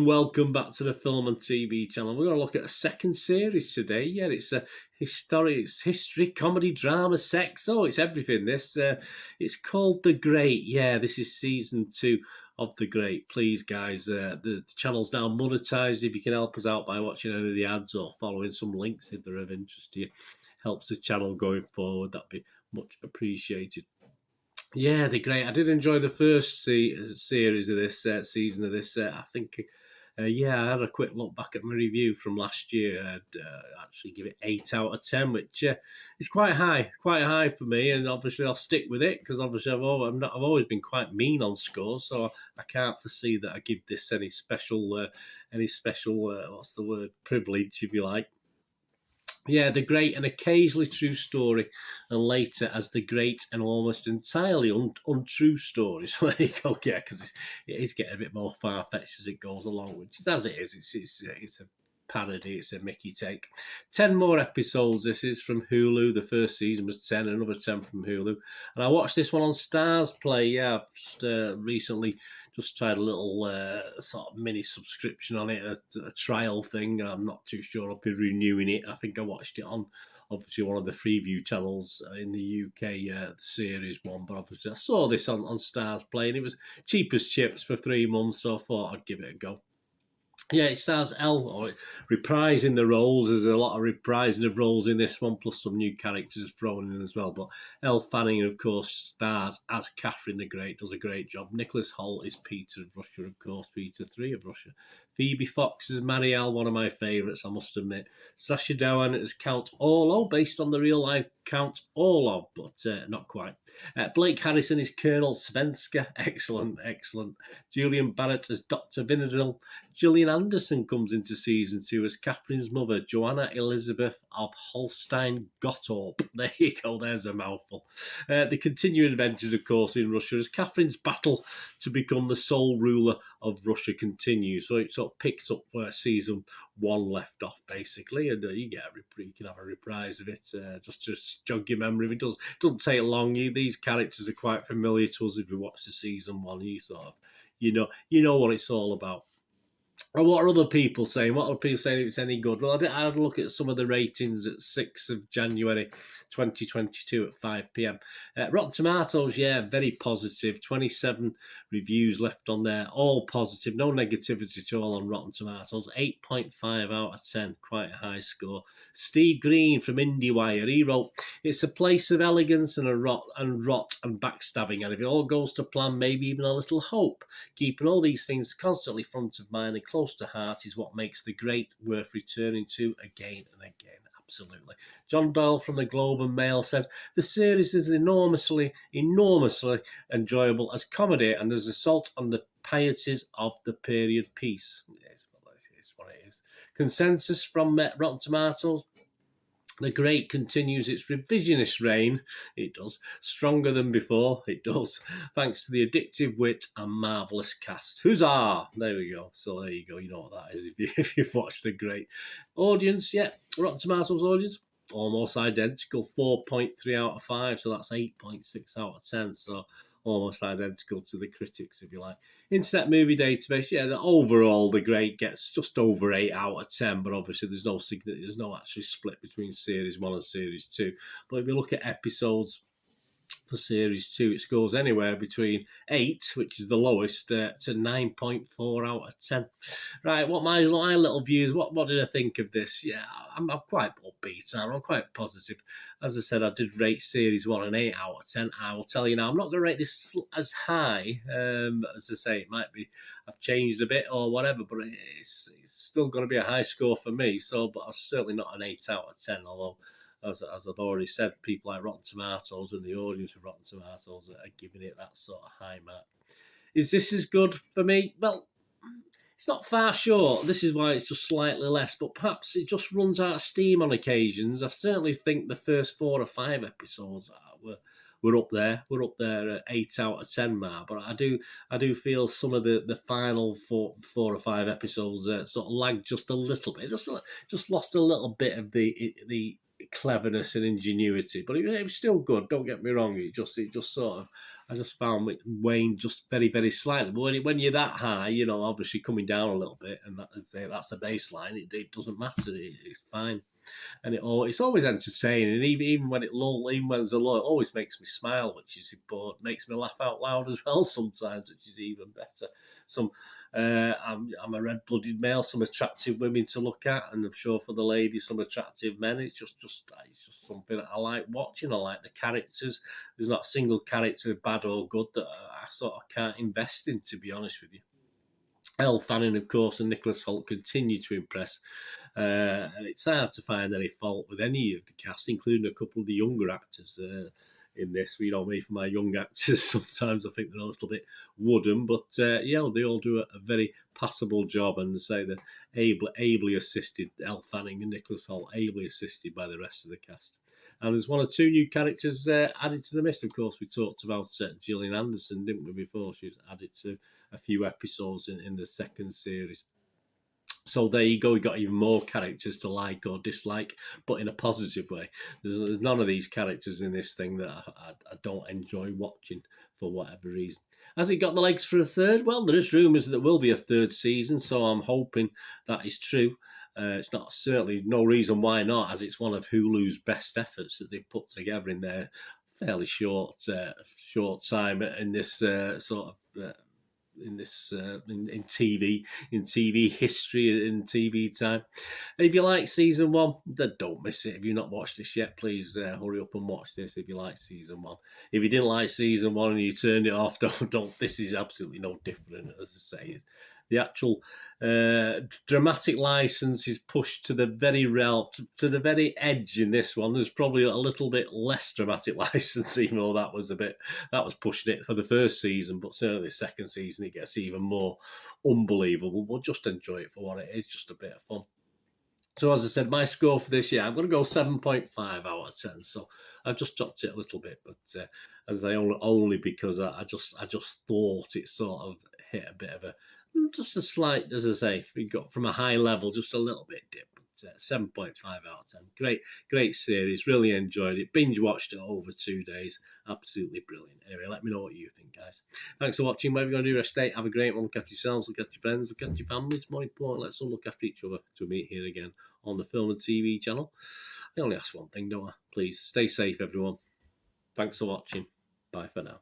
and welcome back to the Film and TV channel. We're going to look at a second series today. Yeah, it's a history, comedy, drama, sex. Oh, it's everything. It's called The Great. Yeah, this is season 2 of The Great. Please, guys, the channel's now monetized. If you can help us out by watching any of the ads or following some links if they're of interest to you, helps the channel going forward. That'd be much appreciated. Yeah, they're great. I did enjoy the first series of this season of this. I think, I had a quick look back at my review from last year. I'd actually give it 8 out of 10, which is quite high for me. And obviously, I'll stick with it because obviously I've always been quite mean on scores, so I can't foresee that I give this any special what's the word, privilege, if you like. Yeah, The Great, an occasionally true story, and later as The Great and almost entirely untrue story. So there you go, yeah, because it is getting a bit more far-fetched as it goes along, which as it is, it's a parody, it's a Mickey take. 10 more episodes, this is from Hulu. The first season was 10, another 10 from Hulu. And I watched this one on Stars Play, yeah, I've just recently just tried a little sort of mini subscription on it, a trial thing. I'm not too sure I'll be renewing it. I think I watched it on, obviously, one of the FREEVIEW channels in the UK, the series one. But obviously, I saw this on Stars Play, and it was cheap as chips for 3 months, so I thought I'd give it a go. Yeah, it stars Elle reprising the roles. There's a lot of reprising of roles in this one, plus some new characters thrown in as well. But Elle Fanning, of course, stars as Catherine the Great, does a great job. Nicholas Hoult is Peter of Russia, of course, Peter III of Russia. Phoebe Fox is Marielle, one of my favourites, I must admit. Sacha Dhawan is Count Orlov, based on the real-life Count Orlov, but not quite. Blake Harrison is Colonel Svenska. Excellent. Julian Barrett as Dr. Vinadil. Gillian Anderson comes into season 2 as Catherine's mother, Joanna Elizabeth of Holstein-Gottorp. There you go, there's a mouthful. The continuing adventures, of course, in Russia as Catherine's battle to become the sole ruler of Russia continues. So it sort of picks up where season 1 left off, basically, and you can have a reprise of it. Just jog your memory. It doesn't take long. These characters are quite familiar to us if we watch the season 1. You sort of, you know what it's all about. And what are other people saying? What are people saying if it's any good? Well, I had a look at some of the ratings at 6th of January 2022 at 5 p.m. Rotten Tomatoes, yeah, very positive. 27 reviews left on there, all positive. No negativity at all on Rotten Tomatoes. 8.5 out of 10, quite a high score. Steve Green from IndieWire, he wrote, "It's a place of elegance and rot and backstabbing, and if it all goes to plan, maybe even a little hope. Keeping all these things constantly front of mind and close to heart is what makes The Great worth returning to again and again." Absolutely. John Doyle from the Globe and Mail said, "The series is enormously enjoyable as comedy and as assault on the pieties of the period piece." It's what it is. Consensus from Rotten Tomatoes: The Great continues its revisionist reign. It does. Stronger than before. It does. Thanks to the addictive wit and marvellous cast. Huzzah! There we go. So there you go. You know what that is if you've watched The Great. Audience, yeah. Rotten Tomatoes audience, almost identical. 4.3 out of 5. So that's 8.6 out of 10. So almost identical to the critics, if you like. Internet Movie Database, yeah, overall The Great gets just over 8 out of 10, but obviously there's no actually split between Series 1 and Series 2. But if you look at episodes for Series 2, it scores anywhere between 8, which is the lowest, to 9.4 out of 10. Right, what my little views, what did I think of this? Yeah, I'm quite upbeat, I'm quite positive. As I said, I did rate Series 1 an 8 out of 10. I will tell you now, I'm not going to rate this as high. As I say, it might be I've changed a bit or whatever, but it's still going to be a high score for me. So, but I'm certainly not an 8 out of 10, although as I've already said, people like Rotten Tomatoes and the audience of Rotten Tomatoes are giving it that sort of high mark. Is this as good for me? Well, it's not far short. This is why it's just slightly less, but perhaps it just runs out of steam on occasions. I certainly think the first 4 or 5 episodes were up there. We're up there at 8 out of 10 mark, but I do feel some of the final 4 or 5 episodes sort of lagged just a little bit. Just lost a little bit of the cleverness and ingenuity, but it was still good. Don't get me wrong. It just sort of I just found it waned just very, very slightly. But when you're that high, you know, obviously coming down a little bit, and that's the baseline. It doesn't matter. It's fine, and it's always entertaining. And even when even when there's a low, it always makes me smile, which is important. Makes me laugh out loud as well sometimes, which is even better. Some I'm a red-blooded male, some attractive women to look at, and I'm sure for the ladies, some attractive men. It's just something that I like watching. I like the characters. There's not a single character, bad or good, that I sort of can't invest in, to be honest with you. Elle Fanning, of course, and Nicholas Hoult continue to impress. And it's hard to find any fault with any of the cast, including a couple of the younger actors in this. You know me, for my young actors, sometimes I think they're a little bit wooden, but yeah, they all do a very passable job, and say they're ably assisted. Elle Fanning and Nicholas Hoult ably assisted by the rest of the cast. And there's one or two new characters added to the list. Of course, we talked about Gillian Anderson, didn't we, before? She's added to a few episodes in the second series. So there you go. We got even more characters to like or dislike, but in a positive way. There's none of these characters in this thing that I don't enjoy watching for whatever reason. Has it got the legs for a third? Well, there is rumours that there will be a third season, so I'm hoping that is true. It's not certainly no reason why not, as it's one of Hulu's best efforts that they've put together in their fairly short time in this sort of in TV history, in TV time. If you like season one, then don't miss it. If you've not watched this yet, please hurry up and watch this. If you like season one, if you didn't like season one and you turned it off, don't. This is absolutely no different, as I say. The actual dramatic license is pushed to the very edge in this one. There's probably a little bit less dramatic license, even though that was pushing it for the first season. But certainly the second season, it gets even more unbelievable. We'll just enjoy it for what it is, just a bit of fun. So as I said, my score for this year, I'm going to go 7.5 out of 10. So I've just dropped it a little bit, but as I only because I just thought it sort of hit a bit of just a slight, as I say, we got from a high level, just a little bit dip. 7.5 out of 10. Great series. Really enjoyed it. Binge watched it over 2 days. Absolutely brilliant. Anyway, let me know what you think, guys. Thanks for watching. Whatever you're going to do, rest day. Have a great one. Look after yourselves. Look after your friends. Look after your families. More important, let's all look after each other to meet here again on the Film and TV channel. I only ask one thing, don't I? Please stay safe, everyone. Thanks for watching. Bye for now.